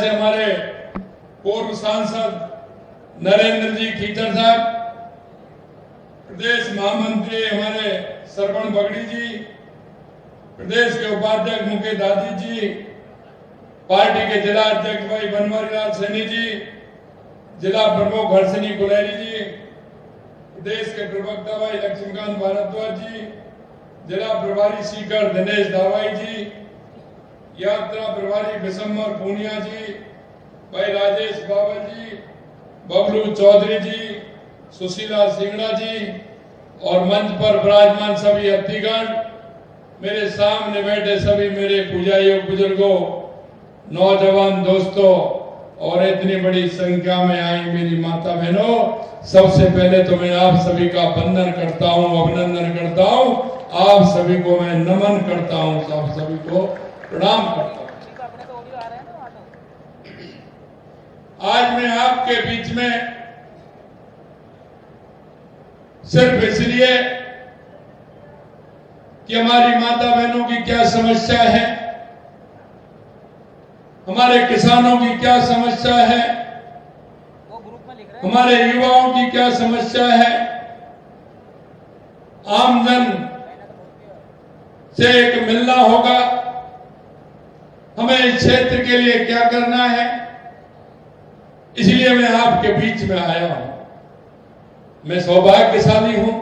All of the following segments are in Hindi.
से हमारे पूर्व सांसद नरेंद्र जी खीचर साहब, प्रदेश महामंत्री हमारे श्रवण बगड़ी जी, प्रदेश के उपाध्यक्ष मुकेश दादी जी, पार्टी के जिला अध्यक्ष भाई बनवारी लाल सैनी जी, जिला प्रमुख हर्षिनी गुलेरी जी, प्रदेश के प्रवक्ता भाई लक्ष्मीकांत भारद्वाज जी, जिला प्रभारी सीकर दिनेश दावाई जी, यात्रा प्रभारी बिशंबर पूनिया जी, भाई राजेश बाबा जी, बबलू चौधरी जी, सुशीला सिंगड़ा जी और मंच पर विराजमान सभी अतिथिगण, मेरे सामने बैठे सभी मेरे पूजाइयों, बुजुर्गों, नौजवान दोस्तों और इतनी बड़ी संख्या में आई मेरी माता बहनों, सबसे पहले तो मैं आप सभी का वंदन करता हूं, अभिनंदन करता हूं, आप सभी को मैं नमन करता हूं, आप सभी को प्रणाम करता हूं। आज मैं आपके बीच में सिर्फ इसलिए कि हमारी माता बहनों की क्या समस्या है, हमारे किसानों की क्या समस्या है, हमारे युवाओं की क्या समस्या है, आमजन से एक मिलना होगा, हमें इस क्षेत्र के लिए क्या करना है, इसलिए मैं आपके बीच में आया हूं। मैं सौभाग्यशाली हूं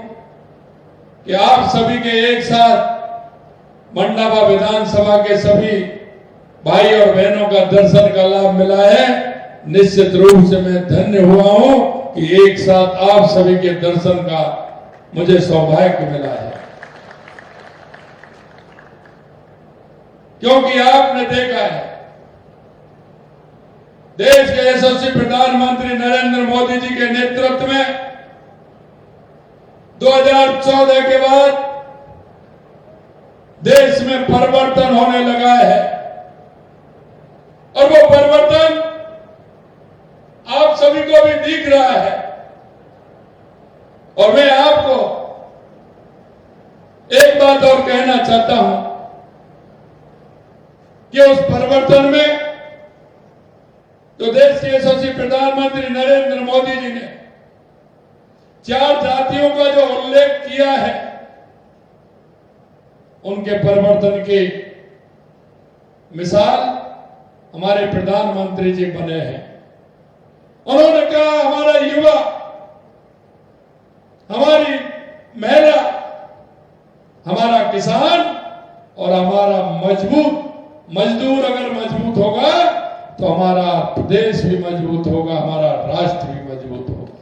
कि आप सभी के एक साथ मंडावा विधानसभा के सभी भाई और बहनों का दर्शन का लाभ मिला है। निश्चित रूप से मैं धन्य हुआ हूं कि एक साथ आप सभी के दर्शन का मुझे सौभाग्य मिला है, क्योंकि आपने देखा है देश के यशस्वी प्रधानमंत्री नरेंद्र मोदी जी के नेतृत्व में 2014 के बाद देश में परिवर्तन होने लगा है और वो परिवर्तन आप सभी को भी दिख रहा है। और मैं आपको एक बात और कहना चाहता हूं कि उस परिवर्तन में तो देश के यशस्वी प्रधानमंत्री नरेंद्र मोदी जी ने 4 जातियों का जो उल्लेख किया है, उनके परिवर्तन की मिसाल हमारे प्रधानमंत्री जी बने हैं। उन्होंने कहा हमारा युवा, हमारी महिला, हमारा किसान और हमारा मजदूर अगर मजबूत होगा तो हमारा प्रदेश भी मजबूत होगा, हमारा राष्ट्र भी मजबूत होगा।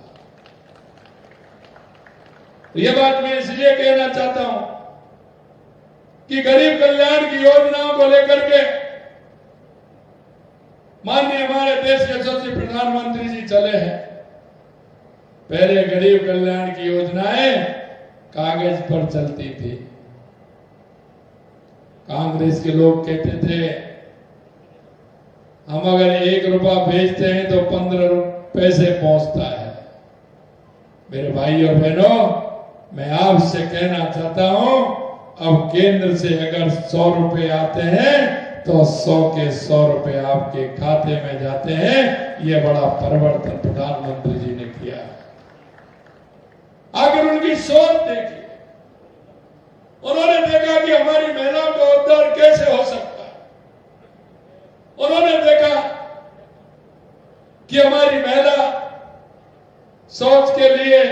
यह बात मैं इसलिए कहना चाहता हूं कि गरीब कल्याण की योजनाओं को लेकर के माननीय हमारे देश के यशस्वी प्रधानमंत्री जी चले हैं। पहले गरीब कल्याण की योजनाएं कागज पर चलती थी। कांग्रेस के लोग कहते थे हम अगर 1 रुपया भेजते हैं तो 15 पैसे पहुंचता है। मेरे भाई और बहनों, मैं आपसे कहना चाहता हूं, अब केंद्र से अगर 100 रुपए आते हैं तो 100 के 100 रुपए आपके खाते में जाते हैं। यह बड़ा परिवर्तन प्रधानमंत्री जी ने किया है। अगर उनकी सोच देखिए, उन्होंने देखा कि हमारी महिलाओं का उद्धार कैसे हो सकता है। उन्होंने देखा कि हमारी महिला शौच के लिए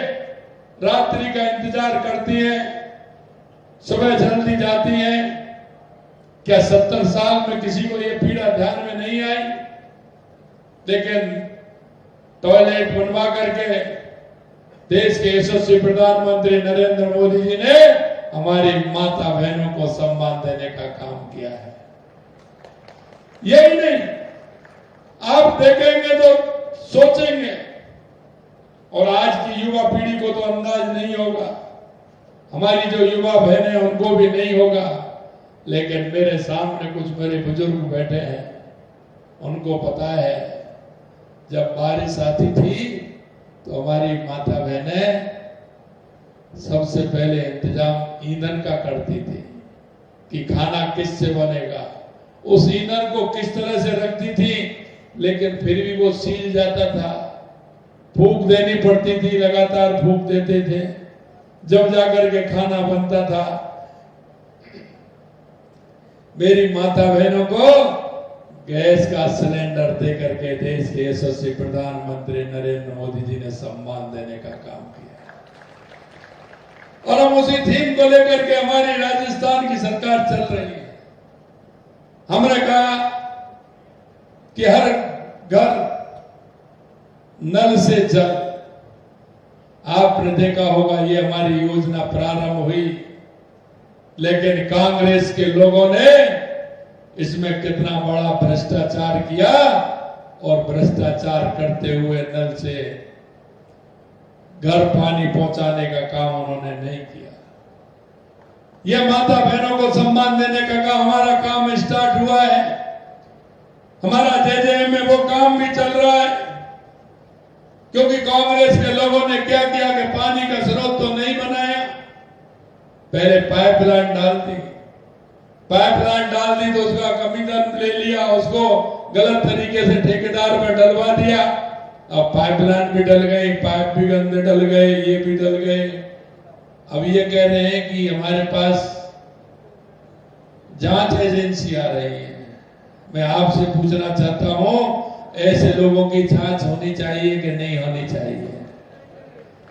रात्रि का इंतजार करती है, सुबह जल्दी जाती है। क्या 70 साल में किसी को यह पीड़ा ध्यान में नहीं आई? लेकिन टॉयलेट बनवा करके देश के यशस्वी प्रधानमंत्री नरेंद्र मोदी जी ने हमारी माता बहनों को सम्मान देने का काम किया है। यही नहीं, आप देखेंगे तो सोचेंगे, और आज की युवा पीढ़ी को तो अंदाज नहीं होगा, हमारी जो युवा बहनें उनको भी नहीं होगा, लेकिन मेरे सामने कुछ मेरे बुजुर्ग बैठे हैं, उनको पता है जब बारिश आती थी तो हमारी माता बहनें सबसे पहले इंतजाम ईंधन का करती थी कि खाना किससे बनेगा, उस ईंधन को किस तरह से रखती थी लेकिन फिर भी वो सील जाता था, फूंक देनी पड़ती थी, लगातार फूंक देते थे, जब जाकर के खाना बनता था। मेरी माता बहनों को गैस का सिलेंडर दे करके देश के यशस्वी प्रधानमंत्री नरेंद्र मोदी जी ने सम्मान देने का काम किया, और हम उसी थीम को लेकर के हमारी राजस्थान की सरकार चल रही है। हमने कहा कि हर घर नल से जल। आपने देखा होगा ये हमारी योजना प्रारंभ हुई, लेकिन कांग्रेस के लोगों ने इसमें कितना बड़ा भ्रष्टाचार किया, और भ्रष्टाचार करते हुए नल से घर पानी पहुंचाने का काम उन्होंने नहीं किया। यह माता बहनों को सम्मान देने का काम, हमारा काम स्टार्ट हुआ है। हमारा जेजेएम में वो काम भी चल रहा है, क्योंकि कांग्रेस के लोगों ने क्या किया कि पानी का स्रोत तो नहीं बनाया, पहले पाइपलाइन डाल दी तो उसका कमीशन ले लिया, उसको गलत तरीके से ठेकेदार में डलवा दिया। अब पाइपलाइन भी डल गई, पाइप भी गंदे डल गए, ये भी डल गए। अब ये कह रहे हैं कि हमारे पास जांच एजेंसी आ रही है। मैं आपसे पूछना चाहता हूं, ऐसे लोगों की जांच होनी चाहिए कि नहीं होनी चाहिए?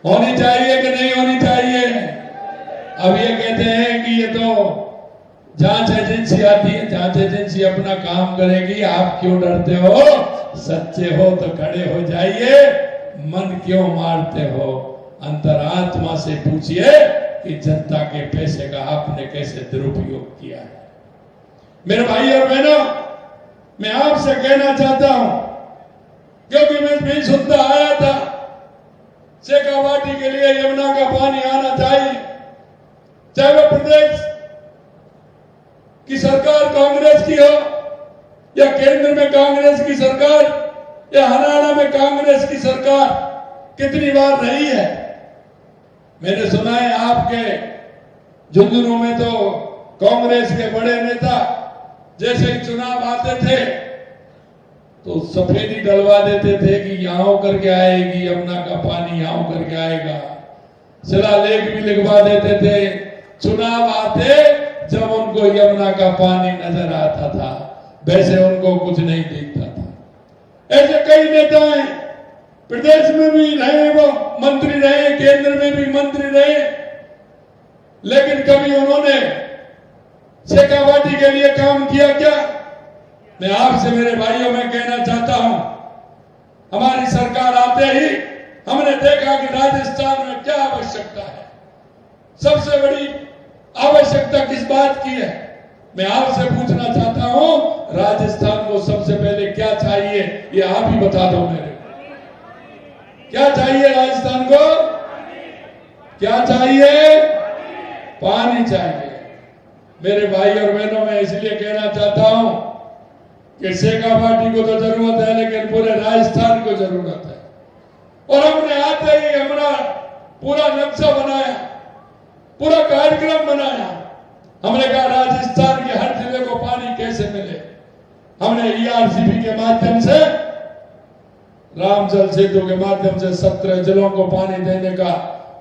होनी चाहिए कि नहीं होनी चाहिए? अब ये कहते हैं कि ये तो जांच एजेंसी आती है, जांच एजेंसी अपना काम करेगी, आप क्यों डरते हो? सच्चे हो तो खड़े हो जाइए, मन क्यों मारते हो? अंतरात्मा से पूछिए कि जनता के पैसे का आपने कैसे दुरुपयोग किया है। मेरे भाई और बहनों, मैं आपसे कहना चाहता हूं, क्योंकि मैं भी सुनता आया था शेखावाटी के लिए यमुना का पानी आना चाहिए, चाहे वो प्रदेश की सरकार कांग्रेस की हो या केंद्र में कांग्रेस की सरकार या हरियाणा में कांग्रेस की सरकार कितनी बार रही है। मैंने सुना है आपके झुंझुनू में तो कांग्रेस के बड़े नेता जैसे ही चुनाव आते थे तो सफेदी डलवा देते थे कि यहां होकर के आएगी यमुना का पानी, यहां होकर के आएगा। शिलालेख भी लिखवा देते थे। चुनाव आते जब उनको यमुना का पानी नजर आता था, वैसे उनको कुछ नहीं दिखता था। ऐसे कई नेता हैं, प्रदेश में भी रहे, वो मंत्री रहे, केंद्र में भी मंत्री रहे, लेकिन कभी उन्होंने शेखावाटी के लिए काम किया क्या? मैं आपसे मेरे भाइयों में कहना चाहता हूं, हमारी सरकार आते ही हमने देखा कि राजस्थान में क्या आवश्यकता है। सबसे बड़ी आवश्यकता किस बात की है? मैं आपसे पूछना चाहता हूं, राजस्थान को सबसे पहले क्या चाहिए, ये आप ही बता दो मेरे को। क्या चाहिए राजस्थान को? क्या चाहिए? पानी चाहिए। मेरे भाई और बहनों, मैं इसलिए कहना चाहता हूं कि शेखावाटी को तो जरूरत है, लेकिन पूरे राजस्थान को जरूरत है। और हमने आते ही हमारा पूरा नक्शा बनाया, पूरा कार्यक्रम बनाया। हमने कहा राजस्थान के हर जिले को पानी कैसे मिले। हमने ईआरसीबी के माध्यम से, रामजल सेतु के माध्यम से 17 जिलों को पानी देने का,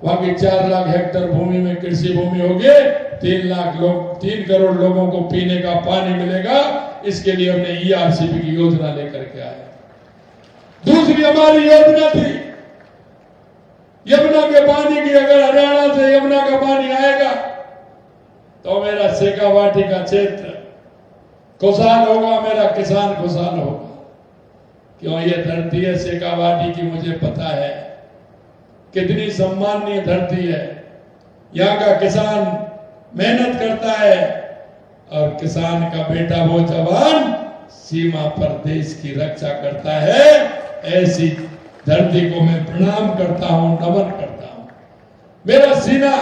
वहां की 4 लाख हेक्टेयर भूमि में कृषि भूमि होगी, 3 करोड़ लोगों को पीने का पानी मिलेगा। इसके लिए हमने ईआरसीबी की योजना लेकर के आए। दूसरी हमारी योजना थी यमुना के पानी की। अगर हरियाणा से यमुना का पानी आएगा तो मेरा शेखावाटी का क्षेत्र खुशहाल होगा, मेरा किसान खुशहाल होगा। क्यों? ये धरती है शेखावाटी की, मुझे पता है कितनी सम्मानीय धरती है। यहाँ का किसान मेहनत करता है, और किसान का बेटा वो जवान सीमा पर देश की रक्षा करता है। ऐसी धरती को मैं प्रणाम करता हूं, नमन करता हूं। मेरा सीना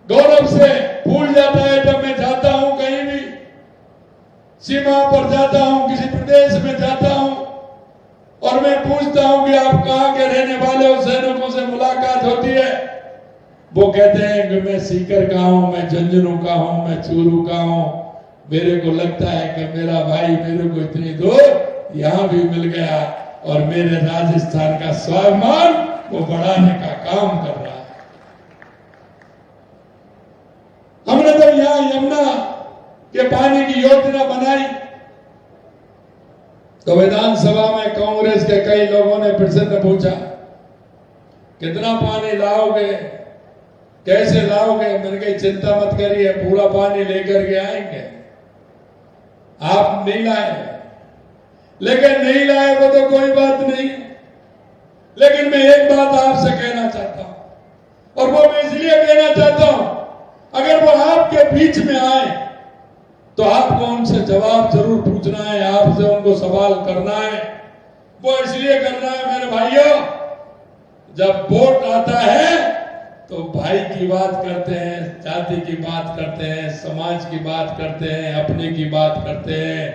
गौरव से फूल जाता है जब मैं जाता हूं, कहीं भी सीमा पर जाता हूं, किसी प्रदेश में जाता हूं, और मैं पूछता हूं कि आप कहां के रहने वाले हो। सैनिकों से मुलाकात होती है, वो कहते हैं कि मैं सीकर का हूं, मैं झुंझुनू का हूं, मैं चूरू का हूं। मेरे को लगता है कि मेरा भाई मेरे को इतनी दूर यहाँ भी मिल गया और मेरे राजस्थान का स्वाभिमान वो बढ़ाने का काम कर रहा है। हमने तो यहाँ यमुना के पानी की योजना बनाई तो विधानसभा में कांग्रेस के कई लोगों ने प्रश्न पूछा, कितना पानी लाओगे, कैसे लाओगे? मैंने कही चिंता मत करिए, पूरा पानी लेकर के आएंगे। आप नहीं लाए, लेकिन नहीं लाए वो तो कोई बात नहीं, लेकिन मैं एक बात आपसे कहना चाहता हूं और वो मैं इसलिए कहना चाहता हूं, अगर वो आपके बीच में आए तो आपको उनसे जवाब जरूर पूछना है, आपसे उनको सवाल करना है। वो इसलिए करना है मेरे भाइयों, जब वोट आता है तो भाई की बात करते हैं, जाति की बात करते हैं, समाज की बात करते हैं, अपने की बात करते हैं।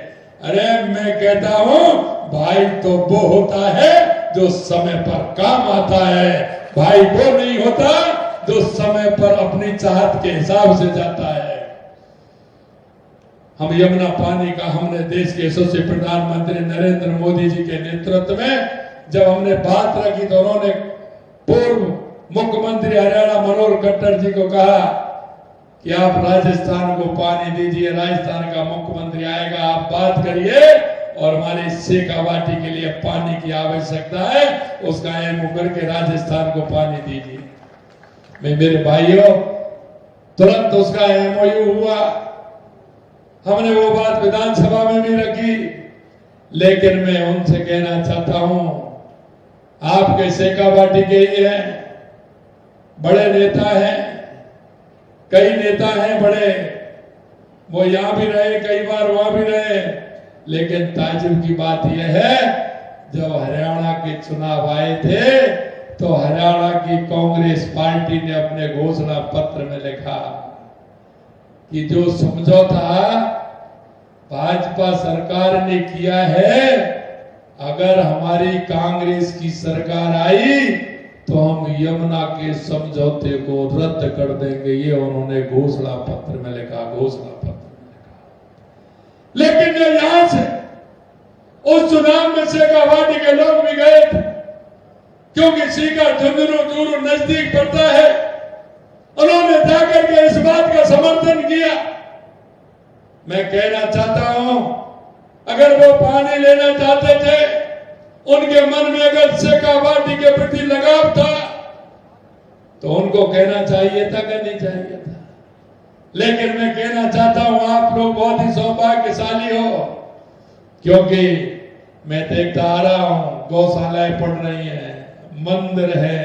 अरे मैं कहता हूं, भाई तो वो होता है जो समय पर काम आता है, भाई वो नहीं होता जो समय पर अपनी चाहत के हिसाब से जाता है। हम यमुना पानी का हमने देश के यशस्वी प्रधानमंत्री नरेंद्र मोदी जी के नेतृत्व में जब हमने बात रखी तो उन्होंने पूर्व मुख्यमंत्री हरियाणा मनोहर खट्टर जी को कहा कि आप राजस्थान को पानी दीजिए, राजस्थान का मुख्यमंत्री आएगा, आप बात करिए और हमारे शेखावाटी के लिए पानी की आवश्यकता है, उसका एमओयू करके राजस्थान को पानी दीजिए। मेरे भाइयों, तुरंत उसका एमओयू हुआ। हमने वो बात विधानसभा में भी रखी, लेकिन मैं उनसे कहना चाहता हूं, आपके शेखावाटी के ही हैं, बड़े नेता हैं, कई नेता हैं बड़े, वो यहां भी रहे, कई बार वहां भी रहे, लेकिन ताजुब की बात यह है, जब हरियाणा के चुनाव आए थे तो हरियाणा की कांग्रेस पार्टी ने अपने घोषणा पत्र में लिखा कि जो समझौता भाजपा सरकार ने किया है, अगर हमारी कांग्रेस की सरकार आई तो हम यमुना के समझौते को रद्द कर देंगे। ये उन्होंने घोषणा पत्र में लिखा, घोषणा पत्र में लिखा। लेकिन जो यहां से उस चुनाव में शेखावाटी के लोग भी गए थे, क्योंकि सीकर झुंझुनू नजदीक पड़ता है, उन्होंने जाकर के इस बात का समर्थन किया। मैं कहना चाहता हूं, अगर वो पानी लेना चाहते थे, उनके मन में अगर शेखावाटी के प्रति लगाव था तो उनको कहना चाहिए था कि नहीं चाहिए था। लेकिन मैं कहना चाहता हूं, आप लोग बहुत ही सौभाग्यशाली हो, क्योंकि मैं देखता आ रहा हूं गौशालाएं पड़ रही हैं, मंदिर है,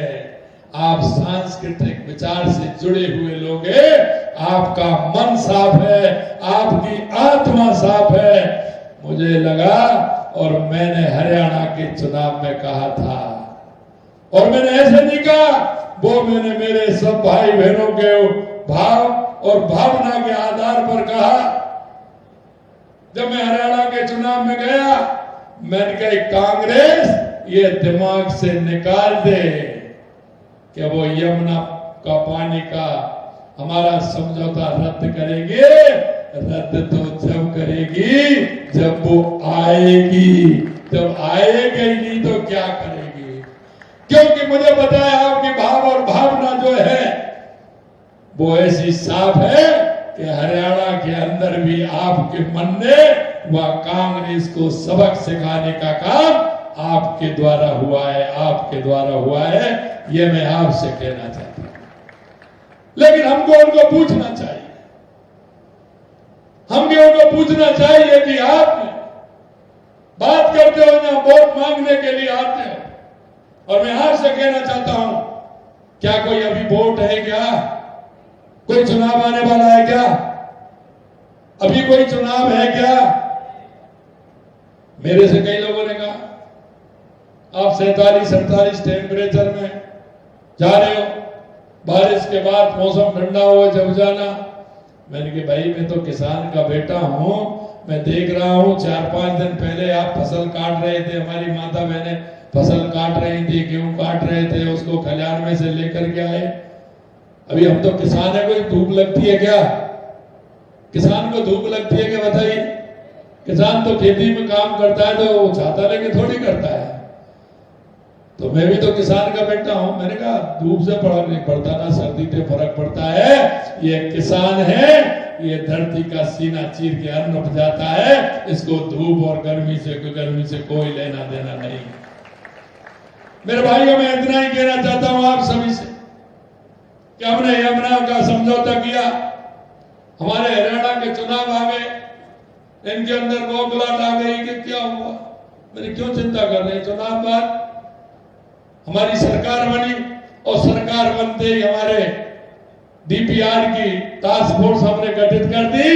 आप सांस्कृतिक विचार से जुड़े हुए लोग हैं, आपका मन साफ है, आपकी आत्मा साफ है। मुझे लगा और मैंने हरियाणा के चुनाव में कहा था, और मैंने ऐसे नहीं कहा, वो मैंने मेरे सब भाई बहनों के भाव और भावना के आधार पर कहा। जब मैं हरियाणा के चुनाव में गया, मैंने कहा कांग्रेस ये दिमाग से निकाल दे कि वो यमुना का पानी का हमारा समझौता रद्द करेंगे। रद्द तो जब करेगी जब वो आएगी, जब आएगी नहीं तो क्या करेगी? क्योंकि मुझे पता है आपकी भाव और भावना जो है वो ऐसी साफ है कि हरियाणा के अंदर भी आपके मन ने वह कांग्रेस को सबक सिखाने का काम आपके द्वारा हुआ है, आपके द्वारा हुआ है। ये मैं आपसे कहना चाहता हूं, लेकिन हमको उनको पूछना चाहिए, हमने उनको पूछना चाहिए कि आप बात करते हो ना, वोट मांगने के लिए आते हो, और मैं आपसे कहना चाहता हूं, क्या कोई अभी वोट है क्या? कोई चुनाव आने वाला है क्या? अभी कोई चुनाव है क्या? मेरे से कई लोगों ने कहा आप 47-48 टेम्परेचर में जा रहे हो, बारिश के बाद मौसम ठंडा हो जब जाना। मैंने कहा भाई मैं तो किसान का बेटा हूं, मैं देख रहा हूं 4-5 दिन पहले आप फसल काट रहे थे, हमारी माता बहनें फसल काट रही थी, गेहूं काट रहे थे, उसको खलिहान में से लेकर के आए। अभी हम तो किसान है, कोई धूप लगती है क्या? किसान को धूप लगती है क्या? बताइए, किसान तो खेती में काम करता है तो वो छाता लेके थोड़ी करता है। तो मैं भी तो किसान का बेटा हूं। मैंने कहा धूप से फर्क नहीं पड़ता ना सर्दी से फर्क पड़ता है। ये किसान है, ये धरती का सीना चीर के अन्न उपजाता है। इसको धूप और गर्मी से कोई लेना देना नहीं। मेरे भाइयों, मैं इतना ही कहना चाहता हूं आप सभी से कि हमने यमुना का समझौता किया। हमारे हरियाणा के चुनाव आ गए, इनके अंदर बौखलाहट आ गई कि क्या हुआ। मैंने क्यों चिंता कर रहे हैं, चुनाव बाद हमारी सरकार बनी और सरकार बनते ही हमारे डीपीआर की टास्क फोर्स हमने गठित कर दी।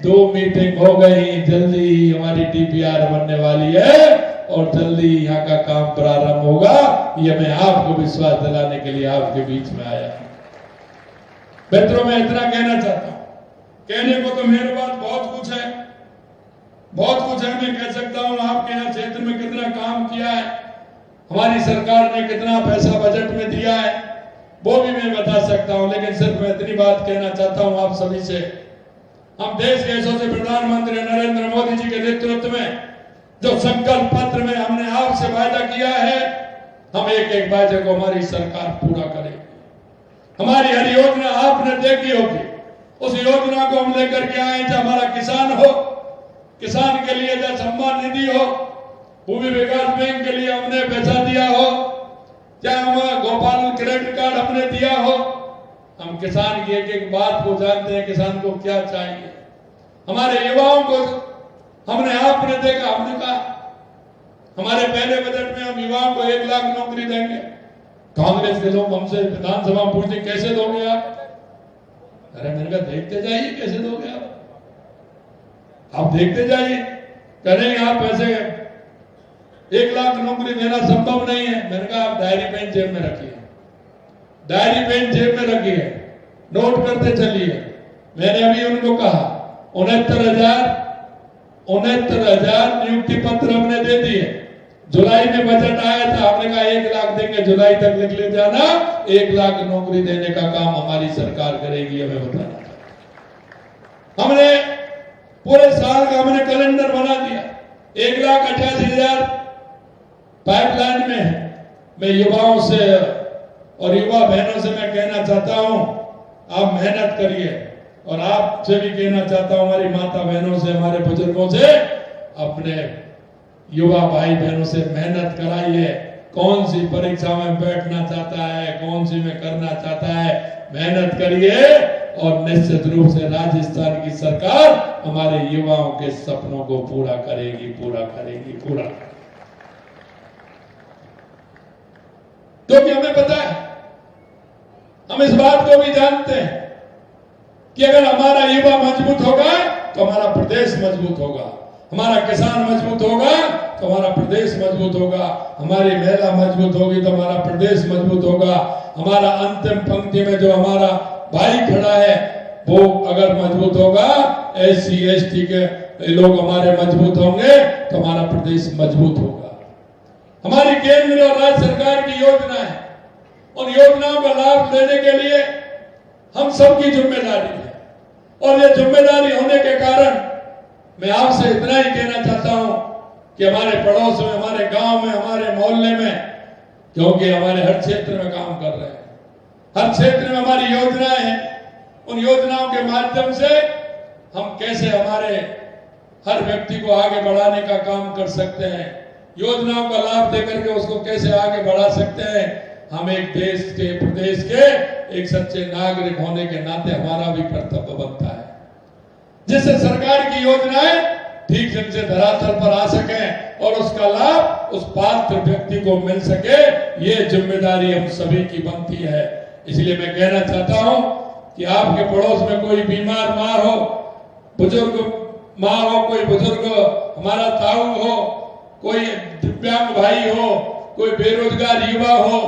2 मीटिंग हो गई, जल्दी हमारी डीपीआर बनने वाली है और जल्दी यहाँ का काम प्रारंभ होगा। ये मैं आपको विश्वास दिलाने के लिए आपके बीच में आया। मित्रों, मैं इतना कहना चाहता हूं, कहने को तो मेरे पास बहुत कुछ है, बहुत कुछ है। मैं कह सकता हूं आपके यहाँ क्षेत्र में कितना काम किया है, हमारी सरकार ने कितना पैसा बजट में दिया है, वो भी मैं बता सकता हूं। लेकिन सिर्फ मैं इतनी बात कहना चाहता हूं आप सभी से, हम देश के यशस्वी प्रधानमंत्री नरेंद्र मोदी जी के नेतृत्व में जो संकल्प पत्र में हमने आपसे वायदा किया है, हम एक एक वायदे को हमारी सरकार पूरा करेगी। हमारी हर योजना आपने देखी होगी, उस योजना को हम लेकर के आए। चाहे हमारा किसान हो, किसान के लिए चाहे सम्मान निधि हो, भूमि विकास बैंक के लिए हमने पैसा दिया हो, चाहे हमारा गोपाल क्रेडिट कार्ड हमने दिया हो। हम किसान की एक एक बात को जानते हैं, किसान को क्या चाहिए। हमारे युवाओं को हमने आपने देखा, हमने कहा हमारे पहले बजट में हम युवाओं को 1 लाख नौकरी देंगे। कांग्रेस के लोग हमसे विधानसभा में पूछते कैसे दोगे आप? अरे मैंने कहा देखते जाइए कैसे दोगे आप देखते जाइए। करेंगे आप पैसे 1 लाख नौकरी देना संभव नहीं है। मैंने कहा आप डायरी पेन जेब में रखिए, डायरी पेन जेब में रखिए, नोट करते चलिए। मैंने अभी उनको कहा 69,000 नियुक्ति पत्र हमने दे दिए। जुलाई में बजट आया था, हमने कहा 1 लाख देंगे, जुलाई तक लिख ले जाना। 1 लाख नौकरी देने का काम हमारी सरकार करेगी, हमें बताना। हमने पूरे साल का हमने कैलेंडर बना दिया। 1,88,000 पाइपलाइन में है। मैं युवाओं से और युवा बहनों से मैं कहना चाहता हूं, आप मेहनत करिए। और आपसे भी कहना चाहता हूं, हमारी माता बहनों से, हमारे बुजुर्गों से, अपने युवा भाई बहनों से मेहनत कराइए। कौन सी परीक्षा में बैठना चाहता है, कौन सी में करना चाहता है, मेहनत करिए। और निश्चित रूप से राजस्थान की सरकार हमारे युवाओं के सपनों को पूरा करेगी, पूरा करेगी, पूरा। क्योंकि हमें पता है, हम इस बात को भी जानते हैं कि अगर हमारा युवा मजबूत होगा तो हमारा प्रदेश मजबूत होगा, हमारा किसान मजबूत होगा तो हमारा प्रदेश मजबूत होगा, हमारी महिला मजबूत होगी तो हमारा प्रदेश मजबूत होगा, हमारा अंतिम पंक्ति में जो हमारा भाई खड़ा है वो अगर मजबूत होगा, SC ST के लोग हमारे मजबूत होंगे तो हमारा प्रदेश मजबूत होगा। हमारी केंद्र और राज्य सरकार की योजना है, उन योजनाओं का लाभ लेने के लिए हम सबकी जिम्मेदारी है। और ये जिम्मेदारी होने के कारण मैं आपसे इतना ही कहना चाहता हूं कि हमारे पड़ोस में, हमारे गांव में, हमारे मोहल्ले में, क्योंकि हमारे हर क्षेत्र में काम कर रहे हैं, हर क्षेत्र में हमारी योजनाएं हैं, उन योजनाओं के माध्यम से हम कैसे हमारे हर व्यक्ति को आगे बढ़ाने का काम कर सकते हैं, योजनाओं का लाभ देकर के उसको कैसे आगे बढ़ा सकते हैं। हम एक देश के, प्रदेश के एक सच्चे नागरिक होने के नाते हमारा भी कर्तव्य बनता है, जिससे सरकार की योजनाएं ठीक ढंग से धरातल पर आ सके और उसका लाभ उस पात्र व्यक्ति को मिल सके। ये जिम्मेदारी हम सभी की बनती है। इसलिए मैं कहना चाहता हूं कि आपके पड़ोस में कोई बीमार माँ हो, बुजुर्ग माँ हो, कोई बुजुर्ग हमारा ताऊ हो, कोई दिव्यांग भाई हो, कोई बेरोजगार युवा हो।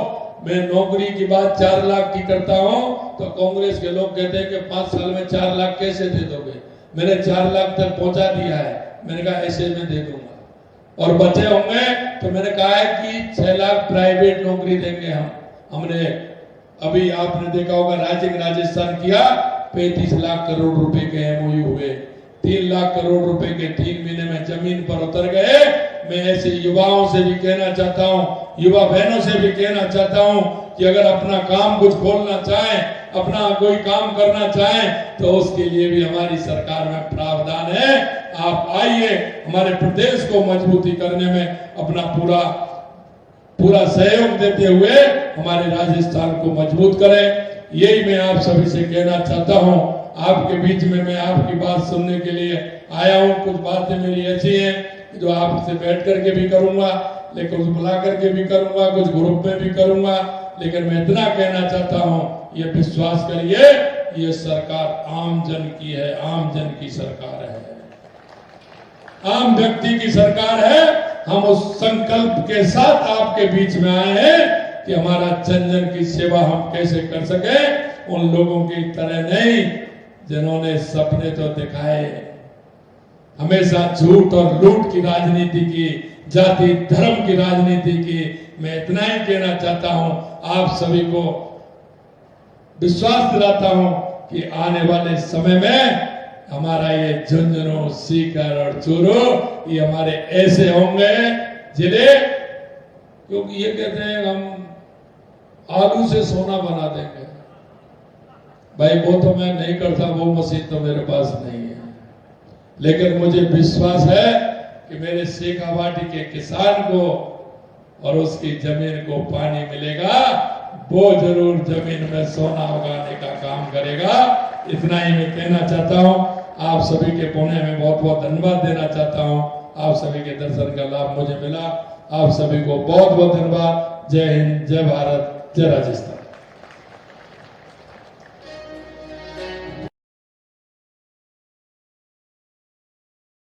मैं नौकरी की बात 4 लाख की करता हूं तो कांग्रेस के लोग कहते हैं कि 5 साल में 4 लाख कैसे दे दोगे। मैंने 4 लाख तक पहुंचा दिया है। मैंने कहा ऐसे में दे दूंगा और बचे होंगे तो मैंने कहा है कि 6 लाख प्राइवेट नौकरी देंगे हम। हमने अभी आपने देखा होगा राजस्थान किया, 35 लाख करोड़ रुपए के MOU हुए, 3 लाख करोड़ रुपए के 3 महीने में जमीन पर उतर गए। मैं ऐसे युवाओं से भी कहना चाहता हूं, युवा बहनों से भी कहना चाहता हूं कि अगर अपना काम कुछ खोलना चाहें, अपना कोई काम करना चाहें तो उसके लिए भी हमारी सरकार में प्रावधान है। आप आइए, हमारे प्रदेश को मजबूती करने में अपना पूरा सहयोग देते हुए हमारे राजस्थान को मजबूत करें। यही मैं आप सभी से कहना चाहता हूं। आपके बीच में मैं आपकी बात सुनने के लिए आया हूं। कुछ बातें मेरी ऐसी हैं जो आपसे बैठ करके भी करूंगा, लेकिन कुछ बुला करके भी करूंगा, कुछ ग्रुप में भी करूंगा। लेकिन मैं इतना कहना चाहता हूं, ये विश्वास करिए, ये सरकार आम जन की है, आम जन की सरकार है, आम व्यक्ति की सरकार है। हम उस संकल्प के साथ आपके बीच में आए हैं कि हमारा जन जन की सेवा हम कैसे कर सके। उन लोगों की तरह नहीं जिन्होंने सपने तो दिखाए, हमेशा झूठ और लूट की राजनीति की, जाति धर्म की राजनीति की। मैं इतना ही कहना चाहता हूं, आप सभी को विश्वास दिलाता हूं कि आने वाले समय में हमारा ये झुंझुनू, सीकर और चूरू ये हमारे ऐसे होंगे जिले, क्योंकि ये कहते हैं हम आलू से सोना बना देंगे। भाई वो तो मैं नहीं करता, वो मशीन तो मेरे पास नहीं है, लेकिन मुझे विश्वास है कि मेरे शेखावाटी के किसान को और उसकी जमीन को पानी मिलेगा, वो जरूर जमीन में सोना उगाने का काम करेगा। इतना ही मैं कहना चाहता हूं। आप सभी के पुण्य में बहुत बहुत धन्यवाद देना चाहता हूं। आप सभी के दर्शन का लाभ मुझे मिला। आप सभी को बहुत बहुत धन्यवाद। जय हिंद, जय भारत, जय राजस्थान।